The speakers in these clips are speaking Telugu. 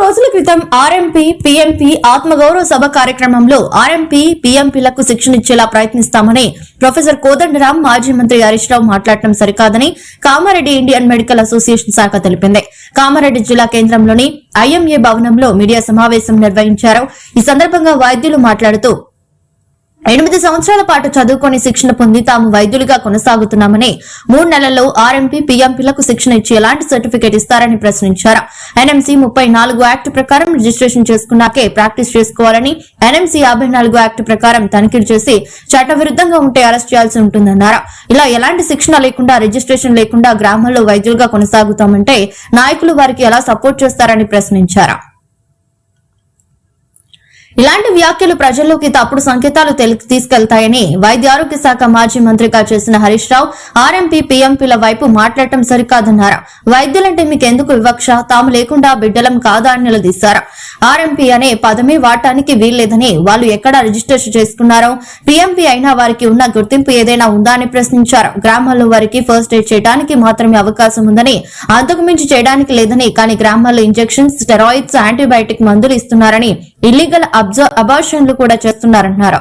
రోజుల క్రితం ఆర్ఎంపీ పీఎంపీ ఆత్మగౌరవ సభ కార్యక్రమంలో ఆర్ఎంపీ పీఎంపీలకు శిక్షణ ఇచ్చేలా ప్రయత్నిస్తామని ప్రొఫెసర్ కోదండరాం మాజీ మంత్రి హరీష్ రావు మాట్లాడటం సరికాదని కామారెడ్డి ఇండియన్ మెడికల్ అసోసియేషన్ శాఖ తెలిపింది. కామారెడ్డి జిల్లా కేంద్రంలోని ఐఎంఏ భవనంలో మీడియా సమావేశం నిర్వహించారు. ఈ సందర్భంగా వైద్యులు మాట్లాడుతూ 8 సంవత్సరాల పాటు చదువుకొని శిక్షణ పొంది తాము వైద్యులుగా కొనసాగుతున్నామని 3 నెలల్లో ఆర్ఎంపీ పీఎంపీలకు శిక్షణ ఇచ్చి ఎలాంటి సర్టిఫికేట్ ఇస్తారని ప్రశ్నించారు. ఎన్ఎంసీ 34 యాక్ట్ ప్రకారం రిజిస్ట్రేషన్ చేసుకున్నాకే ప్రాక్టీస్ చేసుకోవాలని, ఎన్ఎంసీ 54 యాక్ట్ ప్రకారం తనిఖీలు చేసి చట్టవిరుద్ధంగా ఉంటే అరెస్ట్ చేయాల్సి ఉంటుందన్నారు. ఇలా ఎలాంటి శిక్షణ లేకుండా రిజిస్ట్రేషన్ లేకుండా గ్రామాల్లో వైద్యులుగా కొనసాగుతామంటే నాయకులు వారికి ఎలా సపోర్ట్ చేస్తారని ప్రశ్నించారు. ఇలాంటి వ్యాఖ్యలు ప్రజల్లోకి తప్పుడు సంకేతాలు తీసుకెళ్తాయని వైద్య ఆరోగ్య శాఖ మాజీ మంత్రిగా చేసిన హరీష్ రావు ఆర్ఎంపీ పీఎంపీల వైపు మాట్లాడటం సరికాదన్నారు. వైద్యులంటే మీకెందుకు వివక్ష, తాము లేకుండా బిడ్డలం కాదా అని నిలదీశారు. ఆర్ఎంపీ అనే పదమే వాడటానికి వీల్లేదని, వాళ్ళు ఎక్కడ రిజిస్ట్రేషన్ చేసుకున్నారో, పీఎంపీ అయినా వారికి ఉన్న గుర్తింపు ఏదైనా ఉందా అని ప్రశ్నించారు. గ్రామాల్లో వారికి ఫస్ట్ ఎయిడ్ చేయడానికి మాత్రమే అవకాశం ఉందని, అంతకు మించి చేయడానికి లేదని, కానీ గ్రామాల్లో ఇంజెక్షన్స్, స్టెరాయిడ్స్, యాంటీబయాటిక్ మందులు ఇస్తున్నారని, ఇల్లీగల్ అబార్షన్లు కూడా చేస్తున్నారన్నారు.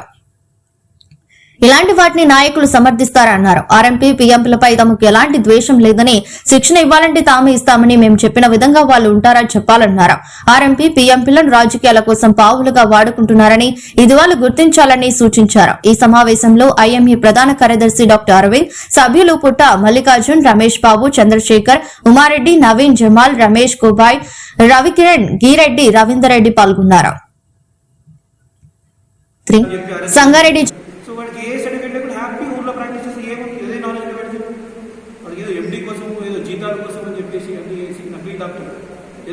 ఇలాంటి వాటిని నాయకులు సమర్థిస్తారన్నారు. ఆర్ఎంపీ పీఎంపీలపై తమకు ఎలాంటి ద్వేషం లేదని, శిక్షణ ఇవ్వాలంటే తామే ఇస్తామని, మేము చెప్పిన విధంగా వాళ్ళు ఉంటారని చెప్పాలన్నారు. ఆర్ఎంపీ పీఎంపీలను రాజకీయాల కోసం పావులుగా వాడుకుంటున్నారని, ఇది వాళ్ళు గుర్తించాలని సూచించారు. ఈ సమావేశంలో ఐఎంఈ ప్రధాన కార్యదర్శి డాక్టర్ అరవింద్, సభ్యులు పుట్ట మల్లికార్జున్, రమేష్ బాబు, చంద్రశేఖర్, ఉమారెడ్డి, నవీన్, జమాల్, రమేష్ కోబాయ్, రవికిరణ్, గిరెడ్డి, రవీందర్ రెడ్డి పాల్గొన్నారు. సంగారెడ్డి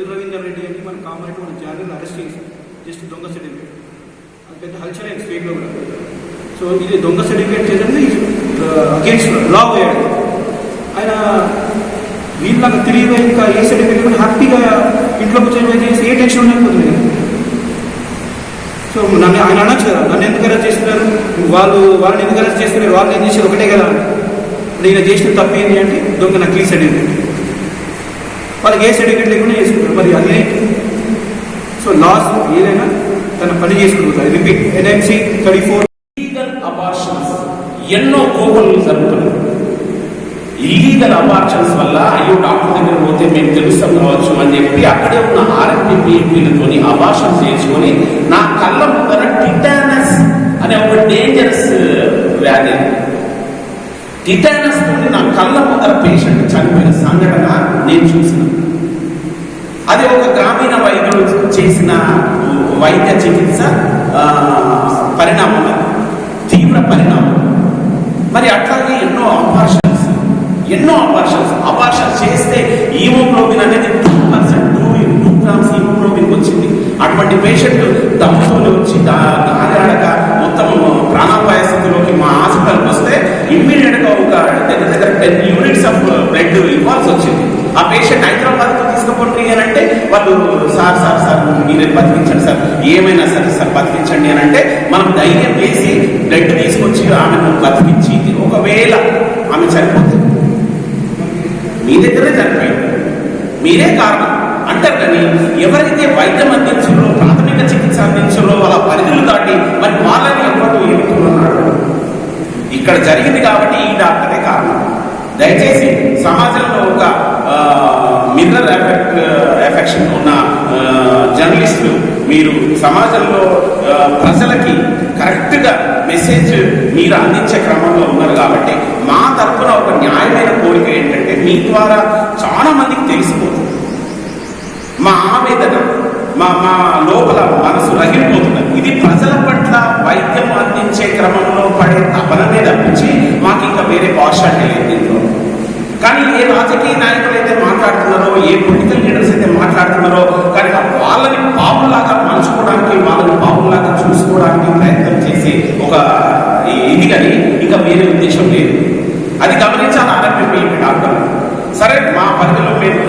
రవీందర్ రెడ్డి అని మన కామారెడ్డి మన జాగ్రత్త అరెస్ట్ చేసి జస్ట్ దొంగ సర్టిఫికేట్, అది పెద్ద హల్చర్ అయింది స్టేట్లో కూడా. సో ఇది దొంగ సర్టిఫికేట్ చేసేది అగేన్స్ట్ లా వేయాలి. ఆయన వీళ్ళకి తిరిగి ఇంకా ఏ సర్టిఫికేట్ హ్యాపీగా ఇంట్లో కూర్చొని చేసి ఏ టెన్షన్ ఉండకపోతుంది. సో నన్ను ఆయన అనొచ్చు కదా, నన్ను ఎందుకు అరెస్ట్ చేస్తున్నారు, వాళ్ళని ఎందుకు అరెస్ట్ చేస్తున్నారు, వాళ్ళు ఏం చేసేది ఒకటే కదా, నేను చేసిన తప్పు ఏంటి అంటే దొంగ నకిలీ సర్టిఫికేట్, వాళ్ళకి ఏ సర్టిఫికేట్ లేకుండా చేసుకుంటారు. మరి అదే సో లాస్ ఏదైనా తన పని చేసుకుంటారు. రిపీట్ ఎన్ఎంసీ 34 ఇల్లీగల్ అబార్షన్స్ ఎన్నో కోపలు జరుగుతున్నాయి. ఇల్లీగల్ అబార్షన్స్ వల్ల అయ్యో డాక్టర్ దగ్గర పోతే మేము తెలుస్తాం కావచ్చు అని చెప్పి అక్కడే ఉన్న ఆర్ఎంపీ పీఎంపీలతో అబార్షన్ చేసుకొని నా కళ్ళ ముందర టిటానస్ అనే ఒక డేంజరస్ వ్యాధి, టిటానస్ తోటి నా కళ్ళ ముందర పేషెంట్ చనిపోయిన సంఘటన నేను చూసిన. అది ఒక గ్రామీణ వైద్యుడు చేసిన వైద్య చికిత్స పరిణామం, తీవ్ర పరిణామం. మరి అట్లాగే ఎన్నో అబార్షన్స్ చేస్తే హీమోగ్లోబిన్ అనేది 2 గ్రామ్స్ హీమోగ్లోబిన్ వచ్చింది. అటువంటి పేషెంట్ దమ్ముతో వచ్చి గాలిడక మొత్తం ప్రాణాపాయ స్థితిలోకి మా హాస్పిటల్కి వస్తే ఇమ్మీడియట్గా ఒక దగ్గర 10 యూనిట్స్ ఆఫ్ బ్లడ్ ఇవ్వాల్సి వచ్చింది. ఆ పేషెంట్ హైదరాబాద్కు తీసుకుపోండి అని అంటే వాళ్ళు సార్ మీరే బతికించండి సార్, ఏమైనా సరే సార్ బతికించండి అని అంటే మనం ధైర్యం వేసి బ్లడ్ తీసుకొచ్చి ఆమెను బతికించి, ఒకవేళ ఆమె చనిపోతుంది మీ దగ్గరే చనిపోయింది, మీరే కారణం అంటారు. కానీ ఎవరైతే వైద్యం అందించారో, ప్రాథమిక చికిత్స అందించారో వాళ్ళ పరిధులు దాటి మరి వాళ్ళని ఎవరు ఏమిటున్నాడు. ఇక్కడ జరిగింది కాబట్టి ఈ డాక్టరే కారణం. దయచేసి సమాజంలో ఒక మిర్రర్ ఎఫెక్షన్ ఉన్న జర్నలిస్టులు మీరు సమాజంలో ప్రజలకి కరెక్ట్గా మెసేజ్ మీరు అందించే క్రమంలో ఉన్నారు కాబట్టి మా తరఫున ఒక న్యాయమైన కోరిక ఏంటంటే మీ ద్వారా చాలా మందికి తెలిసిపోతుంది మా ఆవేదన, మా లోపల మనసు రగిలిపోతున్నది. ఇది ప్రజల పట్ల వైద్యం అందించే క్రమంలో పడే తపననే తప్పించి మాకు ఇంకా వేరే పార్షాలిటీ లేదు దీంట్లో. కానీ ఏ రాజకీయ నాయకులు అయితే మాట్లాడుతున్నారో, ఏ పొలిటికల్ లీడర్స్ అయితే మాట్లాడుతున్నారో, కానీ వాళ్ళని పాపులాగా మలుచుకోవడానికి, వాళ్ళని పాపులాగా చూసుకోవడానికి ప్రయత్నం చేసి ఒక ఇది కానీ ఇంకా వేరే ఉద్దేశం లేదు. అది గమనించాలి ఆర్ఎంపీ డాక్టర్. సరే మా పరిధిలో మేము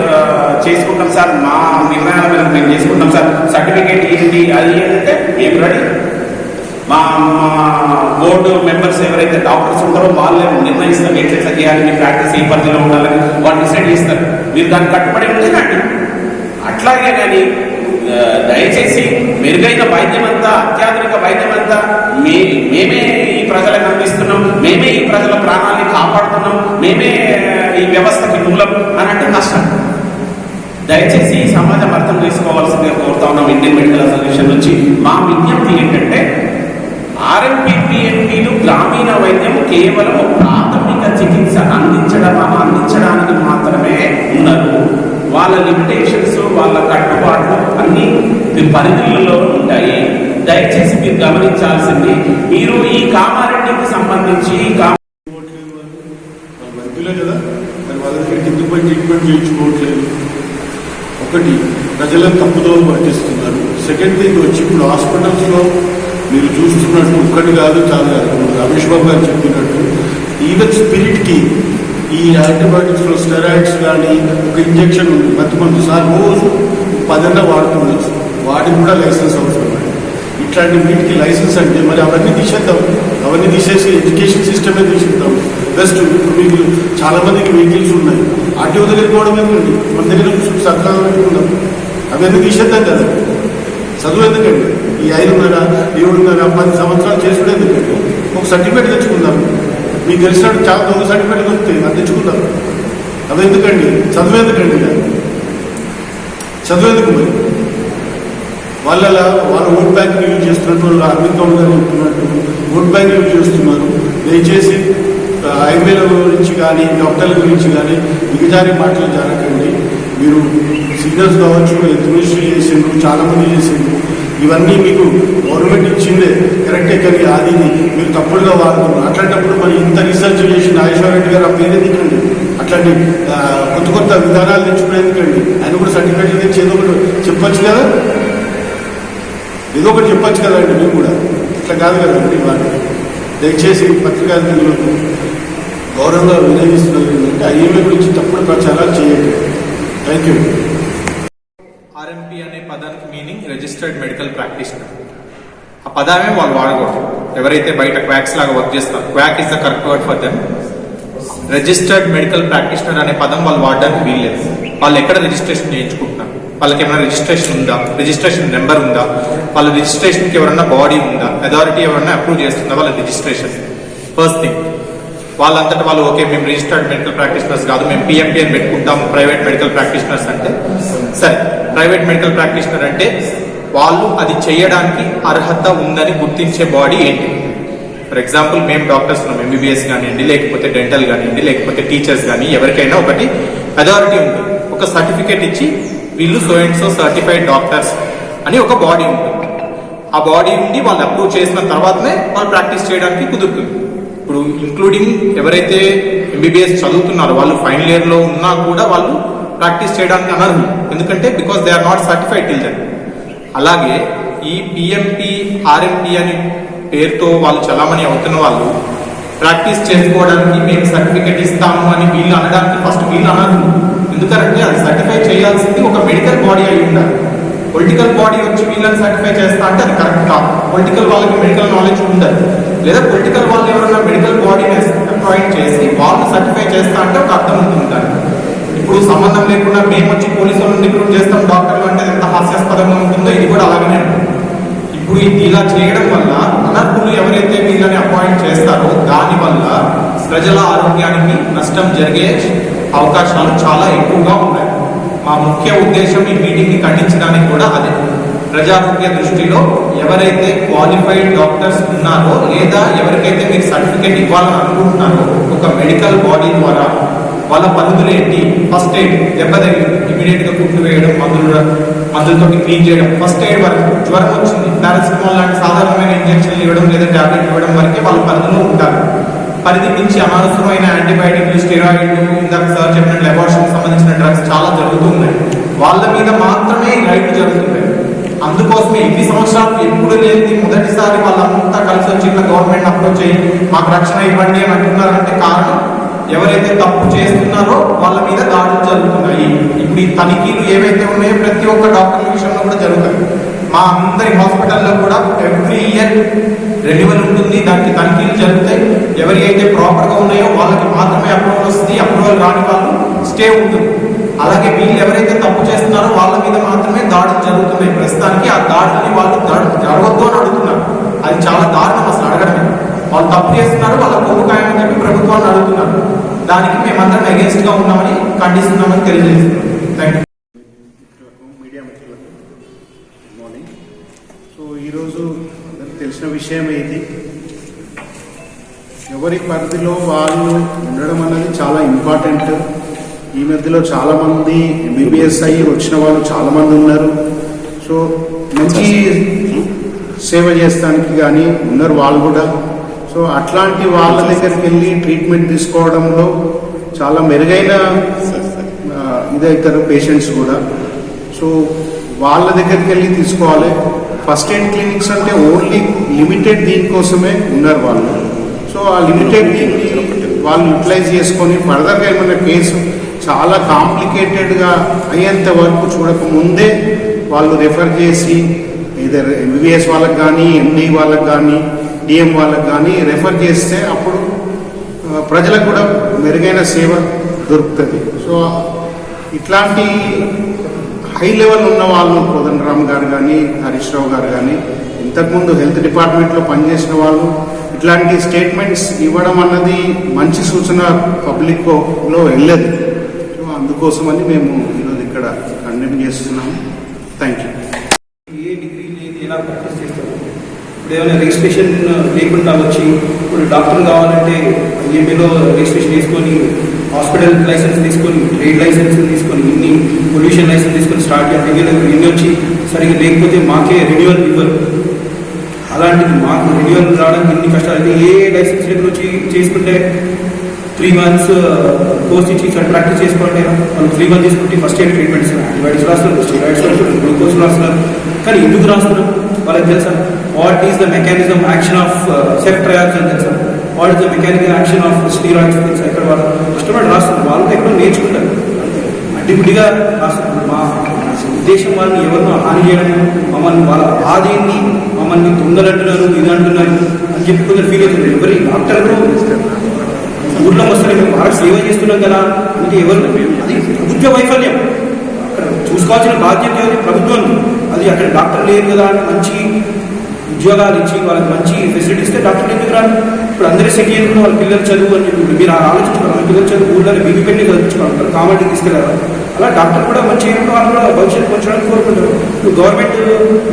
చేసుకుంటాం సార్, మా నిర్ణయాల మీద మేము చేసుకుంటాం సార్, సర్టిఫికేట్ ఏంటి అది ఏంటంటే మేము రెడీ. మా బోర్డు మెంబర్స్ ఎవరైతే డాక్టర్స్ ఉంటారో వాళ్ళే నిర్ణయిస్తారు ఎట్లా చేయాలి, మీ ప్రాక్టీస్ ఏ పరిధిలో ఉండాలని వాళ్ళు డిసైడ్ చేస్తారు. మీరు దాన్ని కట్టుబడి ఉంటే రండి. అట్లాగే కానీ దయచేసి మెరుగైన వైద్యం అంతా, అత్యాధునిక వైద్యం అంతా మేమే ఈ ప్రజలకు అందిస్తున్నాం, మేమే ఈ ప్రజల ప్రాణాన్ని కాపాడుతున్నాం, మేమే ఈ వ్యవస్థకి మూలం అని అంటే కష్టం. దయచేసి ఈ సమాజం అర్థం చేసుకోవాల్సిందిగా కోరుతా ఉన్నాం. ఇండియన్ మెడికల్ అసోసియేషన్ నుంచి మా విజ్ఞప్తి ఏంటంటే, ఆర్ఎంపీ పిఎంపీలు గ్రామీణ వైద్యం కేవలం ప్రాథమిక చికిత్స అందించడానికి మాత్రమే ఉన్నారు. వాళ్ళ లిమిటేషన్స్, వాళ్ళ కట్టుబాట్లు అన్ని పరిధులలో ఉంటాయి. దయచేసి మీరు గమనించాల్సింది, మీరు ఈ కామారెడ్డికి సంబంధించి వైద్యులే కదా, మరి వాళ్ళకి ఎందుకు పోయి ట్రీట్మెంట్ చేయించుకోవట్లేదు? ఒకటి, ప్రజలను తప్పుదో పట్టిస్తున్నారు. సెకండ్ థింగ్ వచ్చి ఇప్పుడు హాస్పిటల్స్లో మీరు చూస్తున్నట్టు ఒక్కటి కాదు, చాలా కాదు, రమేష్ బాబు గారు చెప్పినట్టు ఈవెన్ స్పిరిట్కి ఈ యాంటీబయాటిక్స్లో స్టెరాయిడ్స్ కానీ ఒక ఇంజెక్షన్ ఉంది, మధ్యమంది సార్ రోజు 10 వాడుతుండొచ్చు, వాడికి కూడా లైసెన్స్ అవసరం. ఇట్లాంటి వీటికి లైసెన్స్ అంటే మరి అవన్నీ తీసేద్దాం, అవన్నీ తీసేసి ఎడ్యుకేషన్ సిస్టమే తీసేద్దాం. బెస్ట్. ఇప్పుడు మీకు చాలా మందికి వెహికల్స్ ఉన్నాయి, ఆర్టీఓ దగ్గరికి పోవడం ఎందుకండి, మన దగ్గర సర్కారు పెట్టుకుందాం, అవన్నీ తీసేద్దాం కదా. చదువు ఎందుకండి, ఈ 5.5, 7.5, 10 సంవత్సరాలు చేసుకునే ఎందుకండి, ఒక సర్టిఫికేట్ తెచ్చుకుందాం. మీకు తెలిసినట్టు చాలా దొంగ సర్టిఫికేట్ వస్తాయి, అది తెచ్చుకుందాం. అవి ఎందుకండి, చదువు ఎందుకండి, చదువు ఎందుకు? మరి వాళ్ళ ఓట్ బ్యాంక్ యూజ్ చేస్తున్నట్టు, వాళ్ళు అరవింద్ గౌడ్ గారు చెప్తున్నట్టు ఓట్ బ్యాంక్ యూజ్ చేస్తున్నారు. దయచేసి హైవేల గురించి కానీ డాక్టర్ల గురించి కానీ మిగతారి మాటలు జరగకండి. మీరు సీనియర్స్ కావచ్చు, మినిస్ట్రీ చేసిండ్రు, చాలామంది చేసిండ్రు, ఇవన్నీ మీకు గవర్నమెంట్ ఇచ్చిందే కరెక్టే, కానీ అది మీరు తప్పుడుగా వాడుతున్నారు. అట్లాంటప్పుడు మరి ఇంత రీసెర్చ్ చేసి నాగేశ్వరరెడ్డి గారు ఆ పేరు ఎందుకండి, అట్లాంటి కొత్త విధానాలు తెచ్చుకునేందుకండి. ఆయన కూడా సర్టిఫికేట్లు తెచ్చి ఏదో ఒకటి చెప్పచ్చు కదా, ఏదో ఒకటి చెప్పచ్చు కదండి. మేము కూడా ఇట్లా కాదు కదండి. వాళ్ళు దయచేసి పత్రికా విధులకు గౌరవంగా వినియోగిస్తున్నారు ఏంటంటే ఐఎంఏ గురించి తప్పుడు ప్రచారాలు చేయండి. Thank you. ఆర్ఎంపీ అనే పదానికి మీనింగ్ రిజిస్టర్డ్ మెడికల్ ప్రాక్టీషనర్. ఆ పదామే వాళ్ళు వాడకూడదు. ఎవరైతే బయట క్వాక్స్ లాగా వర్క్ చేస్తారు, quack is the correct word for them. Registered medical practitioner అనే పదం వాళ్ళు వాడడానికి వీల్లేదు. వాళ్ళు ఎక్కడ రిజిస్ట్రేషన్ చేయించుకుంటున్నారు, వాళ్ళకి ఏమైనా రిజిస్ట్రేషన్ ఉందా, రిజిస్ట్రేషన్ నెంబర్ ఉందా, వాళ్ళ రిజిస్ట్రేషన్కి ఎవరన్నా బాడీ ఉందా, అథారిటీ ఎవరన్నా అప్రూవ్ చేస్తుందా వాళ్ళ రిజిస్ట్రేషన్. ఫస్ట్ థింగ్, వాళ్ళంతటా వాళ్ళు ఓకే మేము రిజిస్టర్డ్ మెడికల్ ప్రాక్టీషనర్స్ కాదు, మేము పిఎంపీ అని పెట్టుకుంటాం ప్రైవేట్ మెడికల్ ప్రాక్టీషనర్స్ అంటే, సరే ప్రైవేట్ మెడికల్ ప్రాక్టీషనర్ అంటే వాళ్ళు అది చేయడానికి అర్హత ఉందని గుర్తించే బాడీ ఏంటి? ఫర్ ఎగ్జాంపుల్ మేము డాక్టర్స్ ఉన్నాం, ఎంబీబీఎస్ కానివ్వండి, లేకపోతే డెంటల్ కానివ్వండి, లేకపోతే టీచర్స్ కానీ ఎవరికైనా ఒకటి అథారిటీ ఉంటుంది, ఒక సర్టిఫికేట్ ఇచ్చి వీళ్ళు so and so certified doctors అని ఒక బాడీ ఉంటుంది. ఆ బాడీ ఉండి వాళ్ళు అప్రూవ్ చేసిన తర్వాతనే వాళ్ళు ప్రాక్టీస్ చేయడానికి కుదురుతుంది. ఇప్పుడు ఇంక్లూడింగ్ ఎవరైతే ఎంబీబీఎస్ చదువుతున్నారో వాళ్ళు ఫైనల్ ఇయర్ లో ఉన్నా కూడా వాళ్ళు ప్రాక్టీస్ చేయడానికి అనర్హులు, ఎందుకంటే because they are not certified till then. అలాగే ఈ పిఎంపీ ఆర్ఎంపీ అని పేరుతో వాళ్ళు చలామణి అవుతున్న వాళ్ళు ప్రాక్టీస్ చేసుకోవడానికి మేము సర్టిఫికేట్ ఇస్తాము అని వీళ్ళు అనడానికి ఫస్ట్ వీళ్ళు అనర్హులు. ఎందుకంటే అది సర్టిఫై చేయాల్సింది ఒక మెడికల్ బాడీ అయి ఉండాలి. పొలిటికల్ బాడీ వచ్చి వీళ్ళని సర్టిఫై చేస్తా అంటే అది కరెక్ట్ కాదు. పొలిటికల్ వాళ్ళకి మెడికల్ నాలెడ్జ్ ఉండదు, లేదా పొలిటికల్ వాళ్ళు ఎవరైనా మెడికల్ బాడీని అపాయింట్ చేసి వాళ్ళు సర్టిఫై చేస్తా అంటే ఒక అర్థం ఉంటుంది. ఇప్పుడు సంబంధం లేకుండా మేము వచ్చి పోలీసు వాళ్ళని రిక్రూట్ చేస్తాం డాక్టర్లు అంటే ఎంత హాస్యాస్పదంగా ఉంటుందో ఇది కూడా అలాగనే ఉంటుంది. ఇప్పుడు ఇలా చేయడం వల్ల అనర్హులు ఎవరైతే వీళ్ళని అపాయింట్ చేస్తారో దాని వల్ల ప్రజల ఆరోగ్యానికి నష్టం జరిగే అవకాశాలు చాలా ఎక్కువగా ఉన్నాయి. మా ముఖ్య ఉద్దేశం ఈ మీటింగ్ ని ఖండించడానికి కూడా అదే. ప్రజారోగ్య దృష్టిలో ఎవరైతే క్వాలిఫైడ్ డాక్టర్స్ ఉన్నారో లేదా ఎవరికైతే మీరు సర్టిఫికేట్ ఇవ్వాలని అనుకుంటున్నారో ఒక మెడికల్ బాడీ ద్వారా వాళ్ళ పరిధులు ఏంటి? ఫస్ట్ ఎయిడ్, దెబ్బ ఇమీడియట్ గా కుట్లు వేయడం, మందులతో క్లీన్ చేయడం, ఫస్ట్ ఎయిడ్ వరకు. జ్వరం వచ్చింది, పారాసిటమాల్ లాంటి సాధారణమైన ఇంజక్షన్లు ఇవ్వడం లేదా టాబ్లెట్ ఇవ్వడం వరకే వాళ్ళ పరిధిలో ఉంటారు. పరిధి మించి అనవసరమైన యాంటీబయాటిక్లు, స్టెరాయిడ్లు, ఇందాక సార్ చెప్పినట్లు అబార్షన్ సంబంధించిన డ్రగ్స్ చాలా జరుగుతూ ఉన్నాయి. వాళ్ళ మీద మాత్రమే రైట్ జరుగుతున్నాయి. అందుకోసమే ఇన్ని సంవత్సరాలు ఎప్పుడు లేని మొదటిసారి వాళ్ళంతా కలిసి వచ్చి గవర్నమెంట్ అప్రోచ్ అయ్యి మాకు రక్షణ ఇవ్వండి అని అంటున్నారంటే కారణం ఎవరైతే తప్పు చేస్తున్నారో వాళ్ళ మీద దాడులు జరుగుతున్నాయి. ఇప్పుడు ఈ తనిఖీలు ఏవైతే ఉన్నాయో ప్రతి ఒక్క డాక్టర్ల విషయంలో కూడా జరుగుతాయి. మా అందరి హాస్పిటల్లో కూడా ఎవ్రీ ఇయర్ రెన్యువల్ ఉంటుంది, దానికి తనిఖీలు జరుగుతాయి. ఎవరి అయితే ప్రాపర్గా ఉన్నాయో వాళ్ళకి మాత్రమే అప్రూవల్ వస్తుంది, అప్రూవల్ రాని వాళ్ళు స్టే ఉంటుంది. అలాగే వీళ్ళు ఎవరైతే తప్పు చేస్తున్నారో వాళ్ళ మీద మాత్రమే దాడులు జరుగుతున్నాయి. దాడుల్ని వాళ్ళు జరగొద్దు అని అడుగుతున్నారు. అది చాలా దారుణం అసలు అడగడమే. వాళ్ళు తప్పు చేస్తున్నారు, వాళ్ళ కొమ్ము ఖాయమని చెప్పి ప్రభుత్వాన్ని అడుగుతున్నారు. దానికి మేమందరం అగేన్స్ట్ గా ఉన్నామని ఖండిస్తున్నామని తెలియజేస్తున్నాం. Thank you. మీడియా మిత్రులకు గుడ్ మార్నింగ్. సో ఈరోజు అందరికీ తెలిసిన విషయం ఇది. ఎవరి పరిధిలో వాళ్ళు ఉండడం అన్నది చాలా ఇంపార్టెంట్. ఈ మధ్యలో చాలామంది ఎంబీబీఎస్ అయ్యి వచ్చిన వాళ్ళు చాలామంది ఉన్నారు. సో మంచి సేవ చేస్తానికి కానీ ఉన్నారు వాళ్ళు కూడా. సో అట్లాంటి వాళ్ళ దగ్గరికి వెళ్ళి ట్రీట్మెంట్ తీసుకోవడంలో చాలా మెరుగైన ఇదవుతారు పేషెంట్స్ కూడా. సో వాళ్ళ దగ్గరికి వెళ్ళి తీసుకోవాలి. ఫస్ట్ ఎయిడ్ క్లినిక్స్ అంటే ఓన్లీ లిమిటెడ్ దీనికోసమే ఉన్నారు వాళ్ళు. సో ఆ లిమిటెడ్ దీన్ని వాళ్ళు యూటిలైజ్ చేసుకొని ఫర్దర్గా ఏమన్నా కేసు చాలా కాంప్లికేటెడ్గా అయ్యేంత వరకు చూడకముందే వాళ్ళు రెఫర్ చేసి ఇదర్ ఎంబీబీఎస్ వాళ్ళకి కానీ, ఎండీ వాళ్ళకి కానీ, డిఎం వాళ్ళకి కానీ రెఫర్ చేస్తే అప్పుడు ప్రజలకు కూడా మెరుగైన సేవ దొరుకుతుంది. సో ఇట్లాంటి హై లెవెల్ ఉన్న వాళ్ళు కోదండరామ్ గారు కానీ, హరీష్ రావు గారు కానీ, ఇంతకుముందు హెల్త్ డిపార్ట్మెంట్లో పనిచేసిన వాళ్ళు ఇట్లాంటి స్టేట్మెంట్స్ ఇవ్వడం అన్నది మంచి సూచన పబ్లిక్లో వెళ్ళదు. సో అందుకోసమని మేము ఈరోజు ఇక్కడ కండెమ్ చేస్తున్నాము. Thank you. ఏ డిగ్రీ లేదు, ఎలా ప్రాక్టీస్ చేస్తారు? ఇప్పుడు ఏమైనా రిజిస్ట్రేషన్ లేకుండా వచ్చి ఇప్పుడు డాక్టర్ కావాలంటే ఎంబీలో రిజిస్ట్రేషన్ తీసుకొని, హాస్పిటల్ లైసెన్స్ తీసుకొని, ట్రేడ్ లైసెన్స్ తీసుకొని, ఇన్ని పొల్యూషన్ లైసెన్స్ తీసుకొని స్టార్ట్ చేయాలి. ఇన్ని వచ్చి సరిగ్గా లేకపోతే మాకే రెన్యువల్ ఇవ్వరు. అలాంటిది మాకు రెన్యువల్ రావడానికి ఇన్ని కష్టాలు అయితే ఏ లైసెన్స్ దగ్గర వచ్చి చేసుకుంటే 3 months కోర్స్ ఇచ్చి ఇక్కడ ప్రాక్టీస్ చేసుకోండి. వాళ్ళు 3 months తీసుకుంటే ఫస్ట్ ఎయిడ్ ట్రీట్మెంట్స్ యాంటీబయాటిక్స్ రాస్తున్నారు, స్టెరాయిడ్స్ రాస్తున్నారు, గ్లూకోజ్ రాస్తున్నారు. కానీ ఎందుకు రాస్తున్నారు వాళ్ళకి తెలుసా? What is the mechanism action of సెఫ్ ట్రయాల్స్ అని తెలుసా? What is the mechanical action of steroids తెలుసా? ఇక్కడ వాళ్ళు కష్టపడి రాస్తున్నారు. వాళ్ళు ఎక్కడో నేర్చుకుంటారు, అడ్డిగుడ్డిగా రాస్తున్నారు. మా ఉద్దేశం వాళ్ళని ఎవరినో హాని చేయడం, మమ్మల్ని వాళ్ళ ఆదిని మమ్మల్ని తొందరంటున్నారు, ఇది అంటున్నారు అని చెప్పి కొందరు ఫీల్ అవుతుంది. ఎవరి డాక్టర్లు ఊర్లో వస్తే మేము బాగా సేవ చేస్తున్నాం కదా అంటే ఎవరు? అది ప్రభుత్వ వైఫల్యం. అక్కడ చూసుకోవాల్సిన బాధ్యత ఎవరి? ప్రభుత్వం. అది అక్కడ డాక్టర్ లేరు కదా అని మంచి ఉద్యోగాలు ఇచ్చి వాళ్ళకి మంచి ఫెసిలిటీ ఇస్తే డాక్టర్లు ఎందుకు రాదు? ఇప్పుడు అందరూ సెకండ్ వాళ్ళ పిల్లలు చదువు అని చెప్పి మీరు ఆలోచించుకోవాలి. వాళ్ళ పిల్లలు చదువు ఊళ్ళో బిగి పెట్టి చదివించుకోవాలి, కామెంట్కి తీసుకెళ్ళాలి. అలా డాక్టర్ కూడా మంచి వాళ్ళు కూడా భవిష్యత్తు పొందడానికి కోరుకుంటారు. ఇప్పుడు గవర్నమెంట్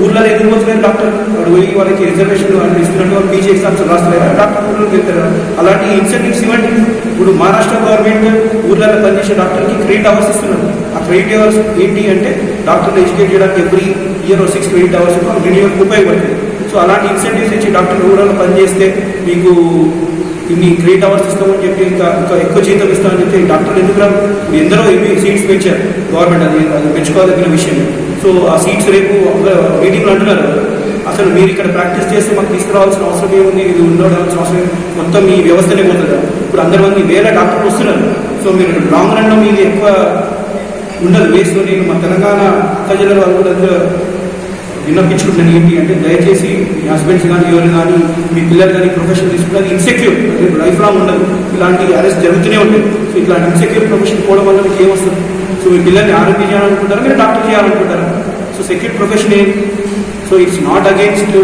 ఊళ్ళో ఎందుకు పోతున్నారు డాక్టర్? వాడు పోయి వాళ్ళకి రిజర్వేషన్ వాళ్ళు ఇస్తున్నట్టు వాళ్ళు పీజీ ఎగ్జామ్స్ రాస్తలేరా? డాక్టర్ ఊళ్ళోకి వెళ్తారు. అలాంటి ఇన్సెంటివ్స్ ఇవ్వండి. ఇప్పుడు మహారాష్ట్ర గవర్నమెంట్ ఊళ్ళలో పనిచేసే డాక్టర్కి క్రెడిట్ అవర్స్ ఇస్తున్నారు. ఆ క్రెడిట్ అవర్స్ ఏంటి అంటే డాక్టర్లు ఎడ్యుకేట్ చేయడానికి ఎవ్రీ ఇయర్ 6 to 8 hours రెన్యూవల్కి ఉపయోగపడుతుంది. సో అలాంటి ఇన్సెంటివ్స్ ఇచ్చి డాక్టర్లు ఊళ్ళలో పనిచేస్తే మీకు ఇన్ని క్రెడిట్ అవర్స్ ఇస్తామని చెప్పి ఇంకా ఎక్కువ జీతం ఇస్తామని చెప్పి డాక్టర్లు ఎందుకు రాదు? ఇప్పుడు ఎందరో సీట్స్ పెంచారు గవర్నమెంట్, అది పెంచుకోవాల్సిన విషయం. సో ఆ సీట్స్ రేపు మీటింగ్లో అంటున్నారు, అసలు మీరు ఇక్కడ ప్రాక్టీస్ చేస్తే మాకు తీసుకురావాల్సిన అవసరం ఏముంది, ఇది ఉండవలసిన అవసరం మొత్తం ఈ వ్యవస్థనే పోతుంది. ఇప్పుడు 100 మంది వేల డాక్టర్లు వస్తున్నారు. సో మీరు లాంగ్ రన్లో మీది ఎక్కువ ఉండదు వేస్ట్. నేను మా తెలంగాణ ప్రజల వాళ్ళు కూడా విన్నపించుకుంటున్నాను ఏంటి అంటే, దయచేసి మీ హస్బెండ్స్ కానీ ఎవరు కానీ మీ పిల్లలు కానీ ప్రొఫెషన్ తీసుకున్నది ఇన్సెక్యూర్, రేపు లైఫ్ లాంగ్ ఉండదు. ఇలాంటి అరెస్ట్ జరుగుతూనే ఉంటాయి. సో ఇట్లాంటి ఇన్సెక్యూర్ ప్రొఫెషన్ పోవడం వల్ల మీకు ఏమొస్తుంది? సో మీ పిల్లల్ని ఆరోగ్యం చేయాలనుకుంటారా, మీరు డాక్టర్ చేయాలనుకుంటారా? సో సెక్యూర్ ప్రొఫెషన్ ఏంటి? సో ఇట్స్ నాట్ అగేన్స్ట్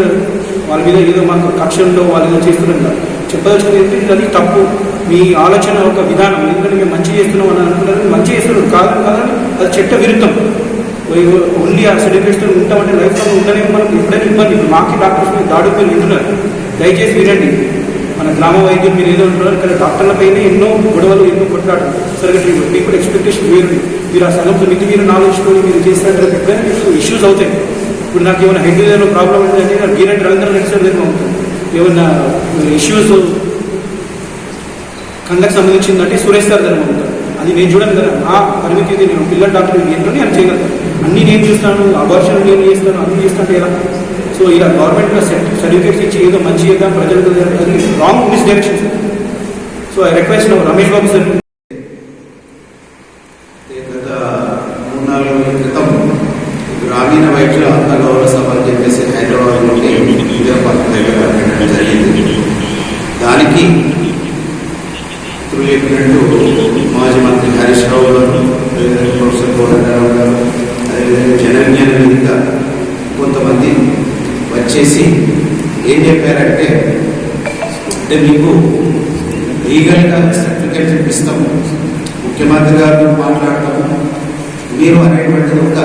వాళ్ళ మీద ఏదో మాకు కక్షల్లో వాళ్ళు ఏదో చేస్తున్నాం కదా. చెప్పదలుచుకుని ఏంటంటే అది తప్పు. మీ ఆలోచన ఒక విధానం, ఎందుకంటే మేము మంచి చేస్తున్నాం అని అనుకుంటారు, మంచి చేస్తున్నాం కాదు కాదని అది చట్ట విరుద్ధం. ఓన్లీ ఆ సర్టిఫికేట్స్తో ఉంటామంటే లైఫ్లో ఉంటేనే మనకు ఎప్పుడైనా ఇబ్బంది. ఇప్పుడు మాకి డాక్టర్స్ మీద దాడులు మీరు వింటున్నారు, దయచేసి వినండి. మన గ్రామ వైద్యం మీరు ఏదో ఉంటున్నారు, ఇక్కడ డాక్టర్లపైన ఎన్నో గొడవలు, ఎన్నో కొట్లాడు. సరిగ్గా పీపుల్ ఎక్స్పెక్టేషన్ వేరు. మీరు ఆ సగంతో మితి మీరు నాలుగుకొని మీరు చేసినట్టు ఎప్పుడైనా మీకు ఇష్యూస్ అవుతాయి. ఇప్పుడు నాకు ఏమైనా హెడ్ ఏదైనా ప్రాబ్లం ఉంటుందంటే నాకు గీరెడ్డి రవీంద్ర రెడ్డి సార్ దగ్గర ఉంటుంది. ఏమన్నా ఇష్యూస్ కండకు సంబంధించిందంటే సురేష్ సార్ దగ్గర ఉంటుంది. అది నేను చూడను కదా, నా పరిమితి నేను పిల్లల డాక్టర్ ఏంటో నేను చేయగలను. అన్నీ నేను చూస్తాను, అబార్షన్ నేను చేస్తాను, అన్నీ చేస్తాను ఎలా? సో ఇలా గవర్నమెంట్లో సర్టిఫికేట్స్ ఇచ్చి ఏదో మంచి చేద్దాం ప్రజలకు, అది wrong miss direction. So I request Ramesh Babu sir. గత 3-4 రోజుల క్రితం గ్రామీణ వైద్యుల ఆత్మగౌరవ సభ అని చెప్పేసి హైదరాబాద్లోని విజయపార్క్ దగ్గర పెట్టడం జరిగింది. దానికి చెప్పినట్టు మాజీ మంత్రి హరీష్ రావు గారు, ప్రొఫెసర్ కోదండరావు గారు, అదేవిధంగా జనజ్ఞాన వేదిక కొంతమంది వచ్చేసి ఏం చెప్పారంటే మీకు లీగల్గా సర్టిఫికేట్ ఇస్తాము, ముఖ్యమంత్రి గారు మాట్లాడతాము, మీరు అనేటువంటిది ఒక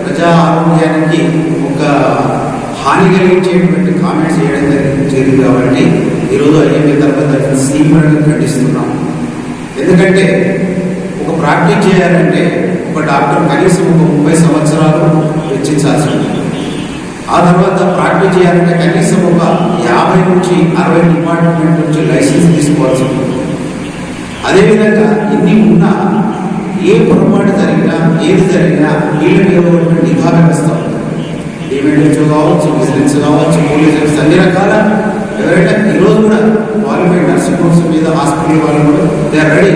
ప్రజా ఆరోగ్యానికి ఒక హాని కలిగించేటువంటి కామెంట్స్ చేయడం జరిగింది. కాబట్టి ఈరోజు ఐఎంఏ తరఫున తీవ్రంగా ఖండిస్తున్నాం. ఎందుకంటే ఒక ప్రాక్టీస్ చేయాలంటే ఒక డాక్టర్ కనీసం ఒక 30 సంవత్సరాలు వెచ్చించాల్సి ఉంటుంది. ఆ తర్వాత ప్రాక్టీస్ చేయాలంటే కనీసం ఒక 50 నుంచి 60 డిపార్ట్మెంట్ నుంచి లైసెన్స్ తీసుకోవాల్సి ఉంటుంది. అదేవిధంగా ఇన్ని ఉన్నా ఏ పొరపాటు జరిగినా ఏది జరిగినా వీళ్ళ మీద నిఘా వ్యవస్థ ఉంటుంది. డిమెడియో కావచ్చు, విజిలెన్స్ కావచ్చు, పోలీస్ అన్ని రకాల ఎవరైనా ఈరోజు కూడా క్వాలిఫైడ్ నర్సింగ్ హోమ్స్ మీద హాస్పిటల్ వాళ్ళు కూడా దే ఆర్ రెడీ.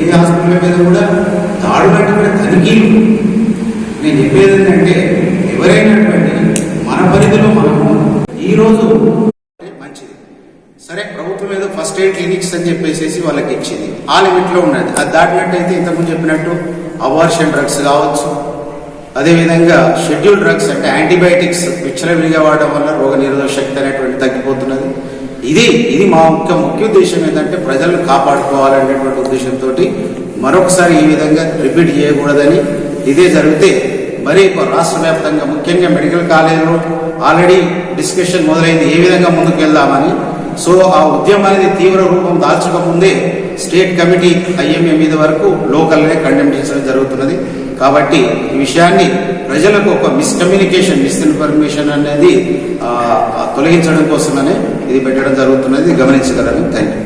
ఏ హాస్పిటల్ మీద కూడా దాడులంటే కూడా తనిఖీలు. నేను చెప్పేది ఏంటంటే ఎవరైనటువంటి మన పరిధిలో మనము ఈరోజు మంచిది. సరే, ప్రభుత్వం ఏదో ఫస్ట్ ఎయిడ్ క్లినిక్స్ అని చెప్పేసి వాళ్ళకి ఇచ్చింది, ఆ లిమిట్లో ఉన్నది. అది దాటినట్టయితే ఇంతకుముందు చెప్పినట్టు అబార్షన్ డ్రగ్స్ కావచ్చు, అదేవిధంగా షెడ్యూల్ డ్రగ్స్ అంటే యాంటీబయాటిక్స్ విచ్చలవిడిగా వాడడం వల్ల రోగ నిరోధక శక్తి అనేటువంటి తగ్గిపోతున్నది. ఇది మా ముఖ్య ఉద్దేశం ఏంటంటే ప్రజలను కాపాడుకోవాలనేటువంటి ఉద్దేశంతో మరొకసారి ఈ విధంగా రిపీట్ చేయకూడదని, ఇదే జరిగితే మరి రాష్ట్ర వ్యాప్తంగా ముఖ్యంగా మెడికల్ కాలేజీలో ఆల్రెడీ డిస్కషన్ మొదలైంది ఏ విధంగా ముందుకు వెళ్దామని. సో ఆ ఉద్యమం అనేది తీవ్ర రూపం దాల్చకముందే స్టేట్ కమిటీ ఐఎంఏ మీద వరకు లోకల్నే కండెమ్ చేసడం జరుగుతున్నది. కాబట్టి ఈ విషయాన్ని ప్రజలకు ఒక మిస్ఇన్ఫర్మేషన్ అనేది తొలగించడం కోసమనే ఇది పెట్టడం జరుగుతున్నది, గమనించగలను. Thank you.